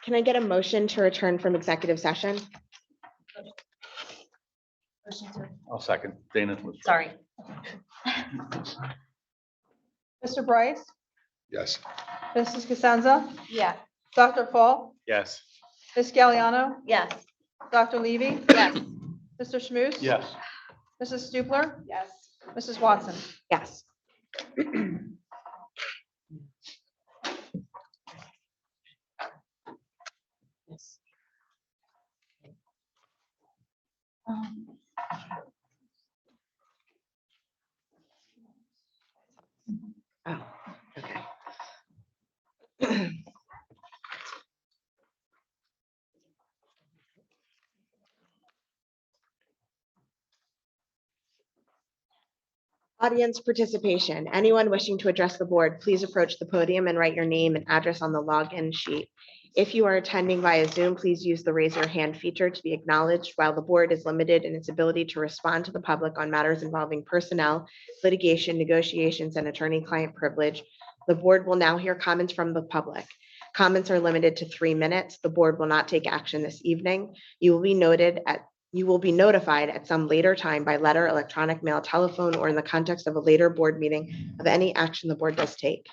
Can I get a motion to return from executive session? I'll second. Dana. Sorry. Mr. Bryce, Yes. Mrs. Cosenza, Yeah. Dr. Fall, Yes. Ms. Galliano, Yes. Dr. Levy, Yes. Mr. Schmooze. Yes. Mrs. Stupler, Yes. Mrs. Watson. Yes. Oh, okay. Audience participation. Anyone wishing to address the board, please approach the podium and write your name and address on the login sheet. If you are attending via Zoom, please use the raise your hand feature to be acknowledged. While the board is limited in its ability to respond to the public on matters involving personnel, litigation, negotiations, and attorney-client privilege, the board will now hear comments from the public. Comments are limited to 3 minutes. The board will not take action this evening. You will be notified at some later time by letter, electronic mail, telephone, or in the context of a later board meeting of any action the board does take.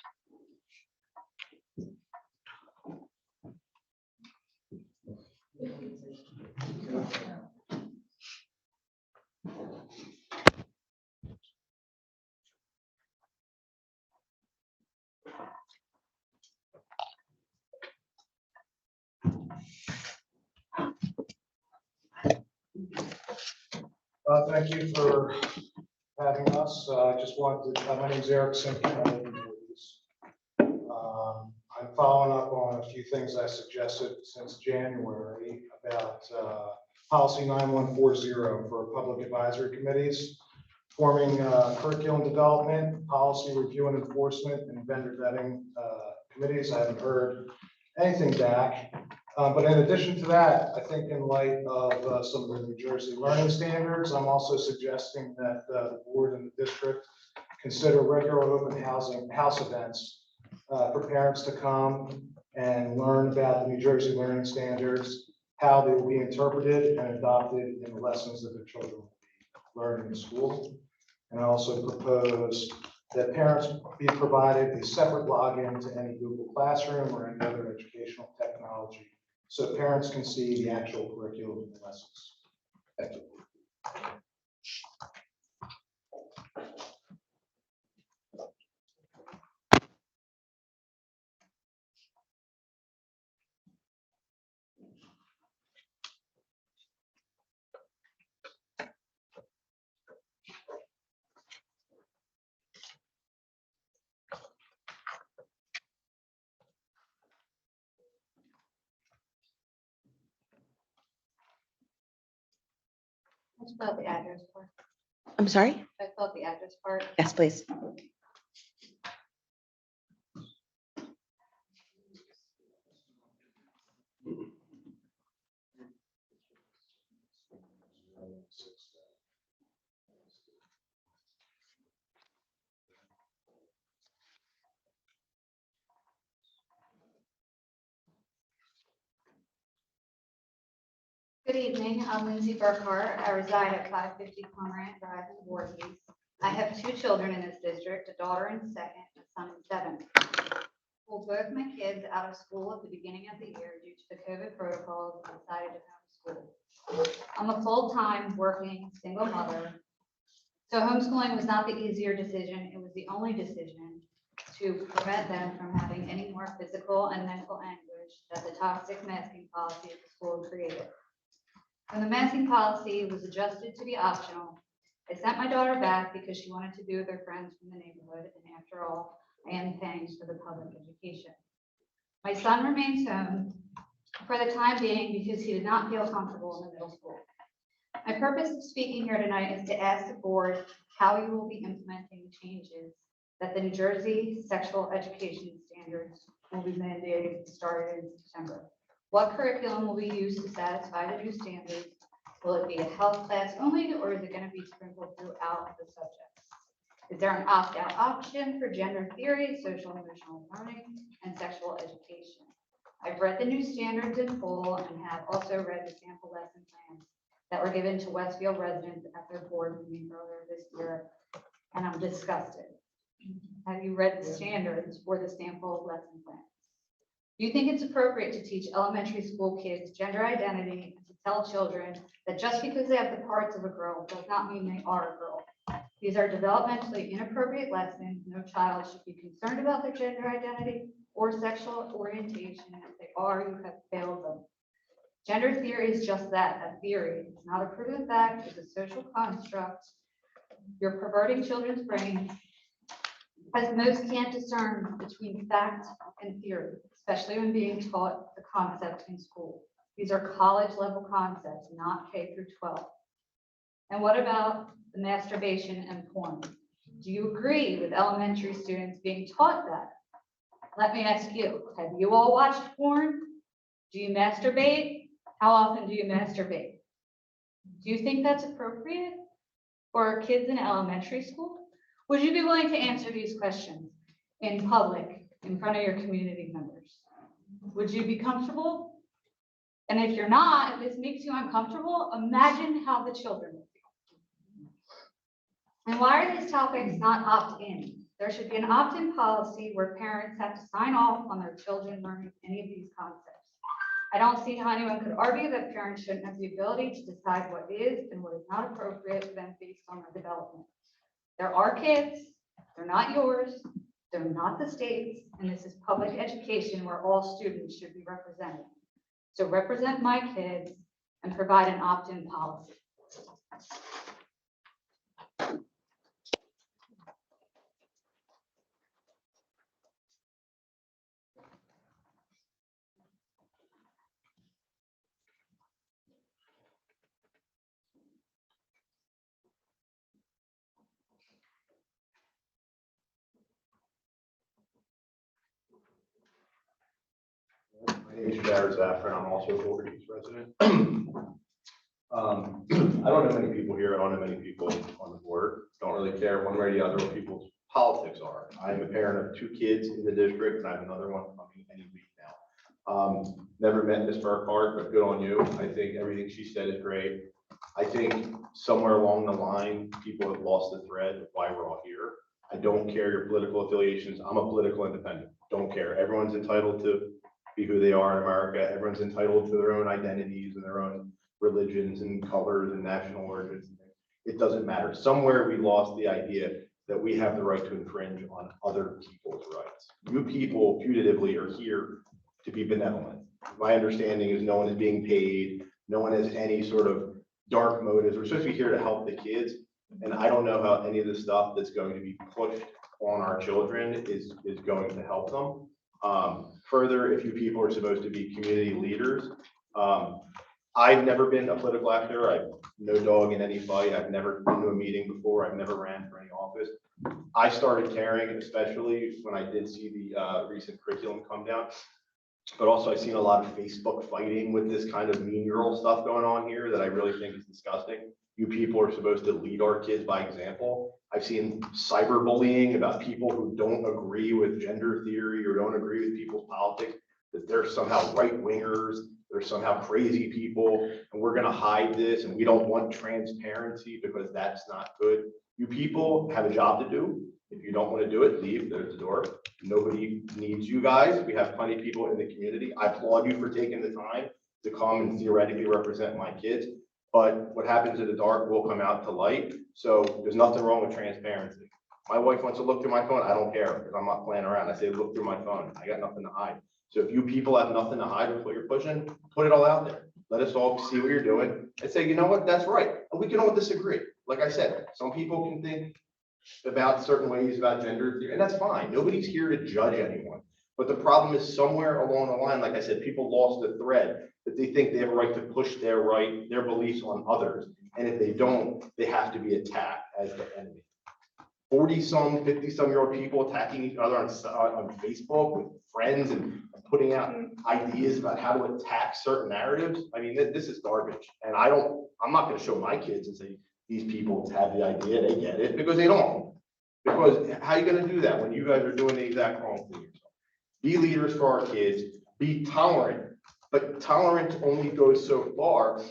Thank you for having us. I just wanted to, my name is Eric Simpson. I live in Voorhees. I'm following up on a few things I suggested since January about policy 9140 for public advisory committees, forming curriculum development, policy review and enforcement, and vendor vetting committees. I haven't heard anything back. But in addition to that, I think in light of some of the New Jersey learning standards, I'm also suggesting that the board and the district consider regular open house events for parents to come and learn about the New Jersey learning standards, how they will be interpreted and adopted in the lessons that their children will be learning in school. And I also propose that parents be provided a separate login to any Google Classroom or any other educational technology, so parents can see the actual curriculum and lessons. Thank you. Let's fill out the address part. I'm sorry? I fill out the address part. Yes, please. Good evening, I'm Lindsay Burkhart. I reside at 550 Cormorant Drive in Voorhees. I have 2 children in this district, a daughter in 2nd, a son in 7th. Pulled both my kids out of school at the beginning of the year due to the COVID protocols and decided to homeschool. I'm a full-time working single mother, so homeschooling was not the easier decision. It was the only decision to prevent them from having any more physical and mental anguish that the toxic masking policy at the school created. When the masking policy was adjusted to be optional, I sent my daughter back because she wanted to be with her friends from the neighborhood, and after all, I am paying for the public education. My son remains home for the time being because he did not feel comfortable in the middle school. My purpose of speaking here tonight is to ask the board how you will be implementing the changes that the New Jersey sexual education standards will be mandated starting in September. What curriculum will be used to satisfy the new standards? Will it be a health class only, or is it going to be sprinkled throughout the subjects? Is there an opt-out option for gender theory, social and emotional learning, and sexual education? I've read the new standards in full and have also read the sample lesson plans that were given to Westfield residents at their board meeting earlier this year, and I'm disgusted. Have you read the standards or the sample lesson plans? Do you think it's appropriate to teach elementary school kids gender identity and to tell children that just because they have the parts of a girl does not mean they are a girl? These are developmentally inappropriate lessons. No child should be concerned about their gender identity or sexual orientation. If they are, you have failed them. Gender theory is just that, a theory. It's not a proven fact, it's a social construct. You're perverting children's brains, as most can't discern between fact and theory, especially when being taught the concept in school. These are college level concepts, not K through 12. And what about the masturbation and porn? Do you agree with elementary students being taught that? Let me ask you, have you all watched porn? Do you masturbate? How often do you masturbate? Do you think that's appropriate for kids in elementary school? Would you be willing to answer these questions in public, in front of your community members? Would you be comfortable? And if you're not, if this makes you uncomfortable, imagine how the children will feel. And why are these topics not opt-in? There should be an opt-in policy where parents have to sign off on their children learning any of these concepts. I don't see how anyone could argue that parents shouldn't have the ability to decide what is and what is not appropriate for them based on their development. There are kids, they're not yours, they're not the state's, and this is public education where all students should be represented. So represent my kids and provide an opt-in policy. My name is Jared Zaffron. I'm also a Voorhees resident. I don't know many people here. I don't know many people on the board. Don't really care one way or the other what people's politics are. I'm a parent of 2 kids in the district, and I have another one coming any week now. Never met Ms. Burkhardt, but good on you. I think everything she said is great. I think somewhere along the line, people have lost the thread of why we're all here. I don't care your political affiliations. I'm a political independent. Don't care. Everyone's entitled to be who they are in America. Everyone's entitled to their own identities and their own religions and colors and national origins. It doesn't matter. Somewhere we lost the idea that we have the right to infringe on other people's rights. You people putatively are here to be benevolent. My understanding is no one is being paid. No one has any sort of dark motives. We're supposed to be here to help the kids. And I don't know how any of the stuff that's going to be pushed on our children is going to help them. Further, if you people are supposed to be community leaders, I've never been a political actor. I've no dog in any fight. I've never been to a meeting before. I've never ran for any office. I started caring, especially when I did see the recent curriculum come down. But also I've seen a lot of Facebook fighting with this kind of mean girl stuff going on here that I really think is disgusting. You people are supposed to lead our kids by example. I've seen cyberbullying about people who don't agree with gender theory or don't agree with people's politics, that they're somehow right-wingers, they're somehow crazy people, and we're gonna hide this, and we don't want transparency because that's not good. You people have a job to do. If you don't want to do it, leave. There's the door. Nobody needs you guys. We have plenty of people in the community. I applaud you for taking the time to come and theoretically represent my kids. But what happens in the dark will come out to light. So there's nothing wrong with transparency. My wife wants to look through my phone. I don't care because I'm not playing around. I say, look through my phone. I got nothing to hide. So if you people have nothing to hide with what you're pushing, put it all out there. Let us all see what you're doing and say, you know what, that's right. And we can all disagree. Like I said, some people can think about certain ways about gender theory, and that's fine. Nobody's here to judge anyone. But the problem is somewhere along the line, like I said, people lost the thread that they think they have a right to push their beliefs on others. And if they don't, they have to be attacked as the enemy. 40-some, 50-some-year-old people attacking each other on Facebook with friends and putting out ideas about how to attack certain narratives. I mean, this is garbage. And I'm not gonna show my kids and say, these people have the idea, they get it, because they don't. Because how are you gonna do that when you guys are doing the exact wrong thing? Be leaders for our kids, be tolerant, but tolerance only goes so far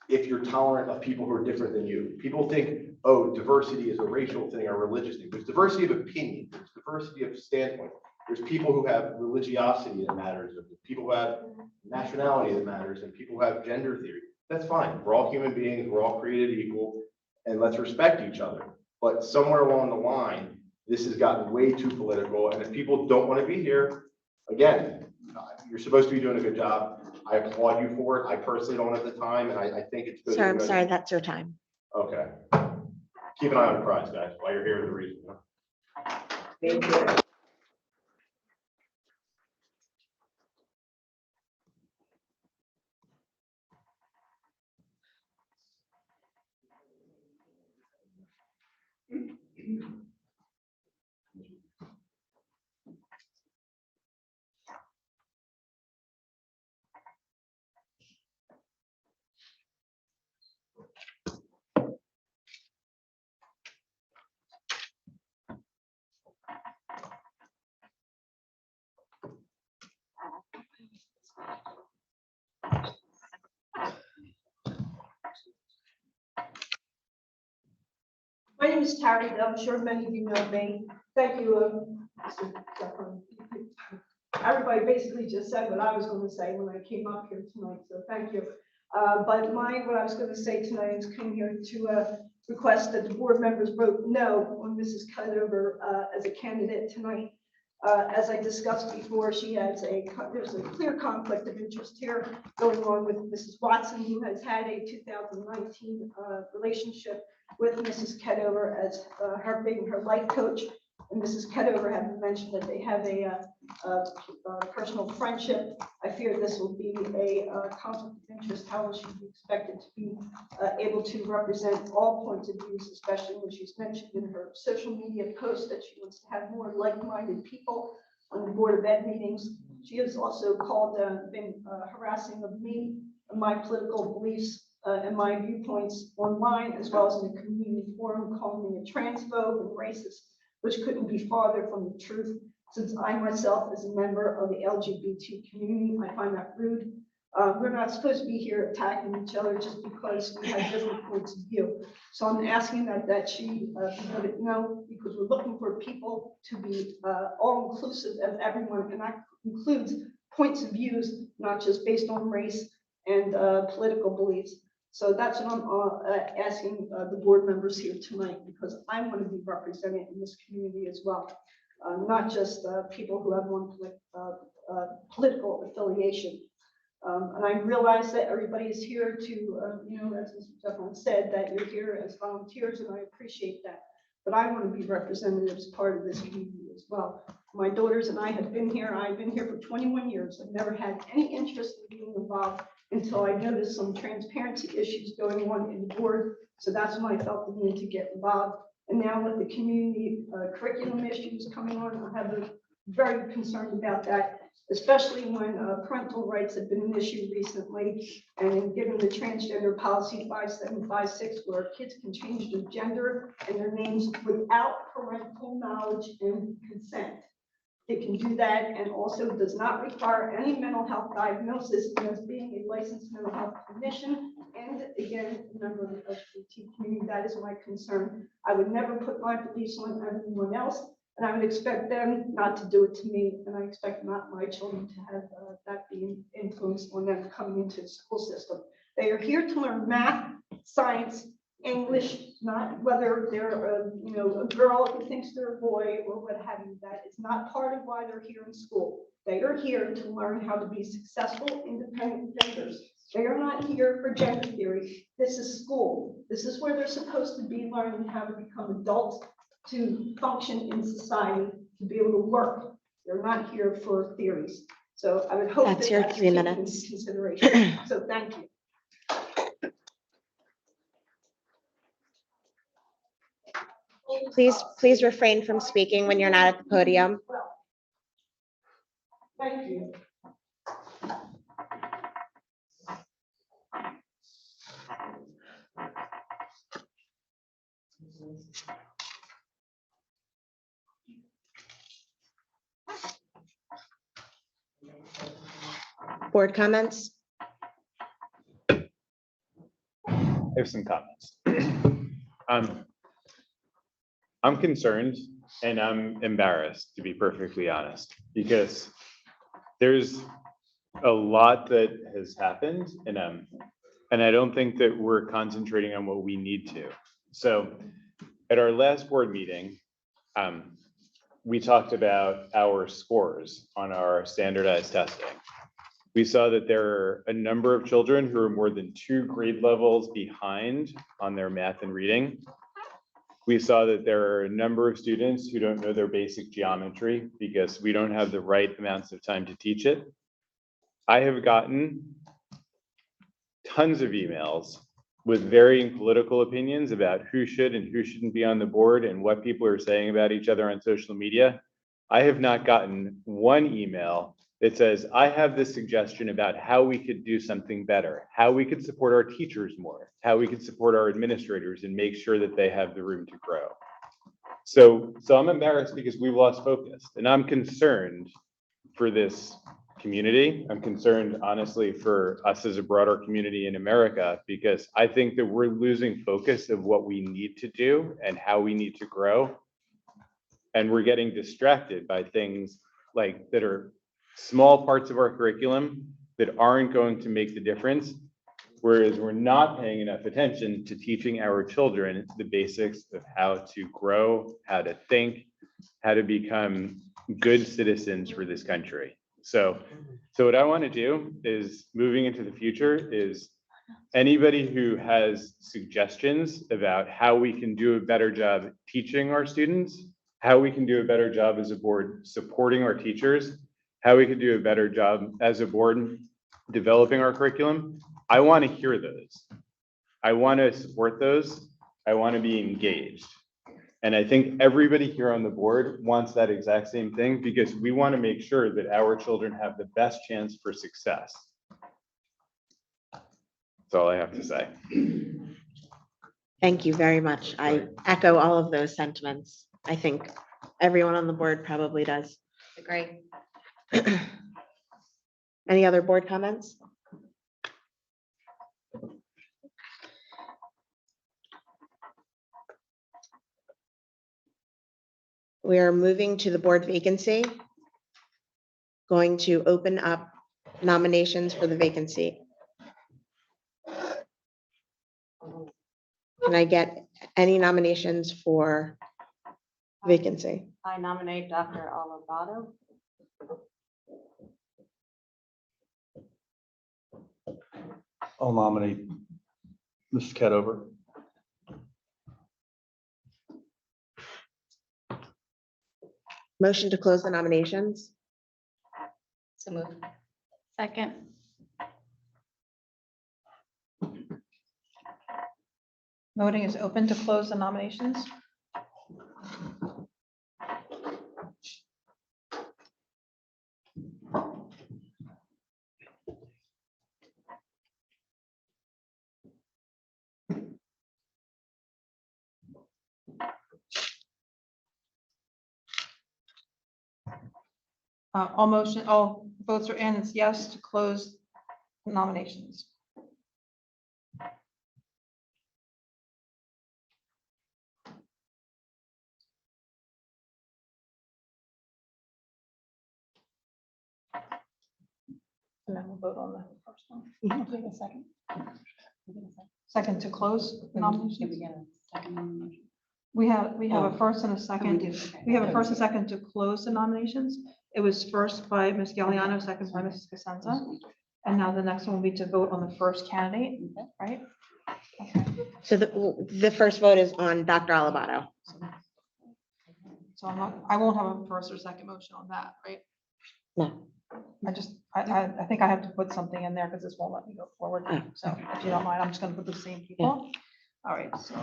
if you're tolerant of people who are different than you. People think, oh, diversity is a racial thing or a religious thing. There's diversity of opinion, there's diversity of standpoint. There's people who have religiosity that matters, there's people who have nationality that matters, and people who have gender theory. That's fine. We're all human beings, we're all created equal, and let's respect each other. But somewhere along the line, this has gotten way too political, and if people don't want to be here, again, you're supposed to be doing a good job. I applaud you for it. I personally don't at the time, and I think it's good. Sir, I'm sorry, that's your time. Okay. Keep an eye on the prize, guys, while you're here is the reason. Thank you. My name is Terry. I'm sure many of you know me. Thank you. Mr. Duffin. Everybody basically just said what I was going to say when I came up here tonight, so thank you. But what I was going to say tonight is came here to request that the board members vote no on Mrs. Cutover as a candidate tonight. As I discussed before, there's a clear conflict of interest here going on with Mrs. Watson, who has had a 2019 relationship with Mrs. Cutover as her being her life coach. And Mrs. Cutover had mentioned that they have a personal friendship. I fear this will be a conflict of interest. How will she be expected to be able to represent all points of views, especially when she's mentioned in her social media post that she wants to have more like-minded people on the Board of Ed meetings. She has also been harassing of me and my political beliefs and my viewpoints online, as well as in the community forum, calling me a transphobe and racist, which couldn't be farther from the truth. Since I myself, as a member of the LGBT community, I find that rude. We're not supposed to be here attacking each other just because we have different points of view. So I'm asking that she voted no, because we're looking for people to be all inclusive of everyone, and that includes points of views, not just based on race and political beliefs. So that's what I'm asking the board members here tonight, because I want to be represented in this community as well, not just people who have one political affiliation. And I realize that everybody is here to, as Mr. Duffin said, that you're here as volunteers, and I appreciate that. But I want to be represented as part of this community as well. My daughters and I have been here. I've been here for 21 years. I've never had any interest in being involved until I noticed some transparency issues going on in the board. So that's when I felt the need to get involved. And now with the community curriculum issues coming on, I have been very concerned about that, especially when parental rights have been an issue recently. And given the transgender policy 5756, where kids can change their gender and their names without parental knowledge and consent. It can do that, and also does not require any mental health diagnosis, and as being a licensed mental health clinician, and again, a member of the LGBT community, that is my concern. I would never put my beliefs on everyone else, and I would expect them not to do it to me, and I expect not my children to have that be influenced on them coming into the school system. They are here to learn math, science, English, not whether they're a girl who thinks they're a boy or what have you. That is not part of why they're here in school. They are here to learn how to be successful, independent thinkers. They are not here for gender theory. This is school. This is where they're supposed to be learning how to become adults, to function in society, to be able to work. They're not here for theories. So I would hope That's that your that's 3 taken minutes. into consideration. So thank you. Please refrain from speaking when you're not at the podium. Thank you. Board comments? I have some comments. I'm concerned and I'm embarrassed, to be perfectly honest, because there's a lot that has happened and I don't think that we're concentrating on what we need to. So at our last board meeting, we talked about our scores on our standardized testing. We saw that there are a number of children who are more than 2 grade levels behind on their math and reading. We saw that there are a number of students who don't know their basic geometry because we don't have the right amounts of time to teach it. I have gotten tons of emails with varying political opinions about who should and who shouldn't be on the board and what people are saying about each other on social media. I have not gotten one email that says, I have this suggestion about how we could do something better, how we could support our teachers more, how we could support our administrators and make sure that they have the room to grow. So I'm embarrassed because we've lost focus and I'm concerned for this community. I'm concerned, honestly, for us as a broader community in America, because I think that we're losing focus of what we need to do and how we need to grow. And we're getting distracted by things like that are small parts of our curriculum that aren't going to make the difference. Whereas we're not paying enough attention to teaching our children the basics of how to grow, how to think, how to become good citizens for this country. So what I want to do is, moving into the future, is anybody who has suggestions about how we can do a better job teaching our students, how we can do a better job as a board supporting our teachers, how we can do a better job as a board developing our curriculum, I want to hear those. I want to support those. I want to be engaged. And I think everybody here on the board wants that exact same thing, because we want to make sure that our children have the best chance for success. That's all I have to say. Thank you very much. I echo all of those sentiments. I think everyone on the board probably does. Agree. Any other board comments? We are moving to the board vacancy. Going to open up nominations for the vacancy. Can I get any nominations for vacancy? I nominate Dr. Olivado. I'll nominate Mr. Cadover. Motion to close the nominations. So moved. Second. Voting is open to close the nominations. All votes are in. It's yes to close nominations. And then we'll vote on the first one. Take a second. Second to close the nominations. We have a first and a second. We have a first and second to close the nominations. It was first by Ms. Galliano, second by Mrs. Cosenza. And now the next one will be to vote on the first candidate, right? Okay. So the first vote is on Dr. Olivado. So I won't have a first or second motion on that, right? No. I think I have to put something in there because this won't let me go forward. Oh. So if you don't mind, I'm just gonna put the same people. All right, so.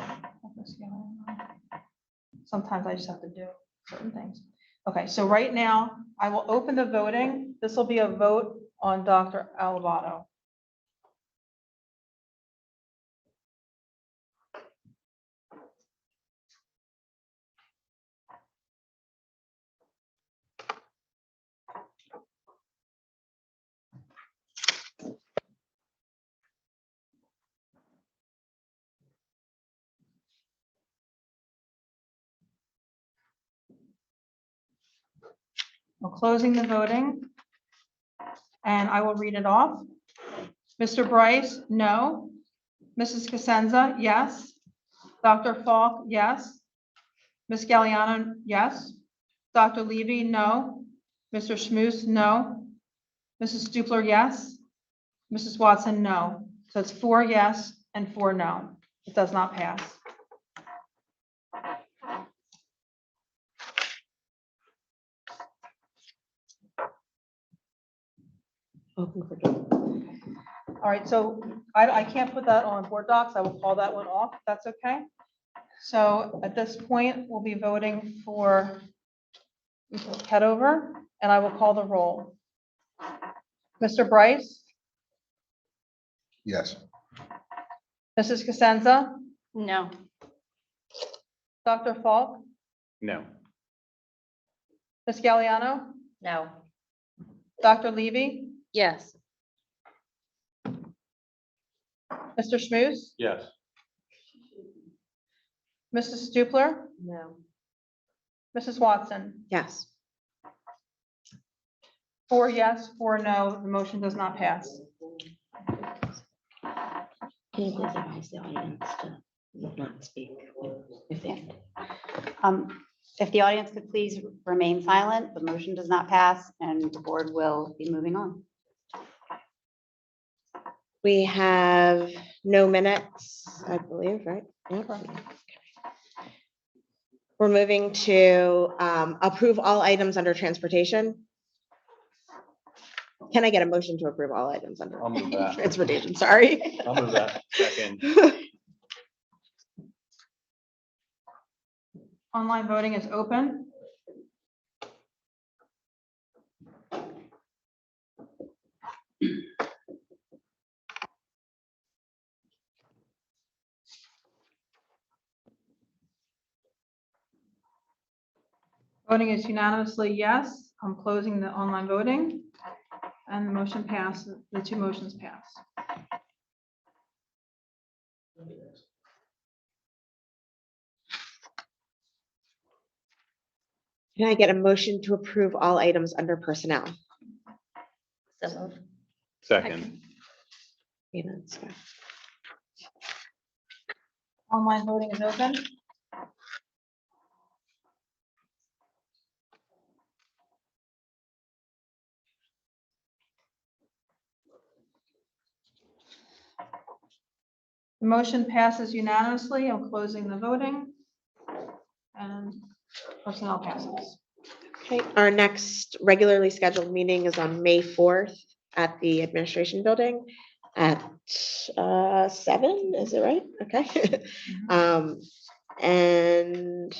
sometimes I just have to do certain things. Okay, so right now, I will open the voting. This will be a vote on Dr. Alavato. I'm closing the voting, and I will read it off. Mr. Bryce, no. Mrs. Cosenza, yes. Dr. Falk, yes. Ms. Galliano, yes. Dr. Levy, no. Mr. Schmuse, no. Mrs. Stupler, yes. Mrs. Watson, no. So it's 4 yes and 4 no. It does not pass. All right, so I can't put that on board docs. I will call that one off, if that's okay. So at this point, we'll be voting for Mrs. Kedover, and I will call the roll. Mr. Bryce, Yes. Mrs. Cosenza, No. Dr. Falk, No. Ms. Galliano, No. Dr. Levy, Yes. Mr. Schmuse, Yes. Mrs. Stupler, No. Mrs. Watson. Yes. 4 yes, 4 no, the motion does not pass. Can you please advise the audience to not speak if they? If the audience could please remain silent, the motion does not pass and the board will be moving on. We have no minutes, I believe, right? Yep. We're moving to approve all items under transportation. Can I get a motion to approve all items under I'll move that. transportation? Sorry. I'll move that. Second. Online voting is open. Voting is unanimously yes. I'm closing the online voting. And the motion passes, the 2 motions pass. Can I get a motion to approve all items under personnel? So moved. Second. Online voting is open. The motion passes unanimously. I'm closing the voting. And personnel passes. Okay, our next regularly scheduled meeting is on May 4th at the administration building at 7, is it right? Okay. And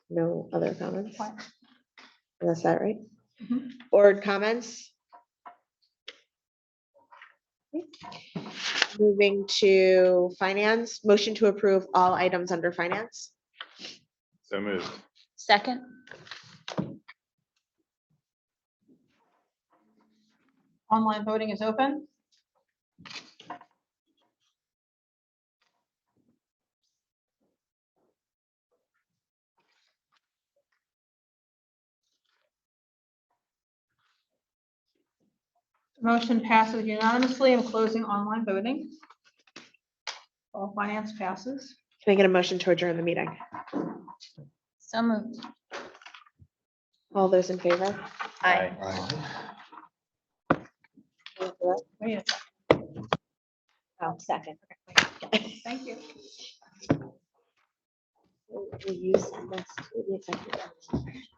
no other comments? Fine. Is that right? Mhm. Board comments? Okay. Moving to finance, motion to approve all items under finance. So moved. Second. Online voting is open. Motion passes unanimously. I'm closing online voting. All finance passes. Can I get a motion to adjourn the meeting? So moved. All those in favor? Aye. Wait a second. Oh, second. Thank you. Will you send this to the executive?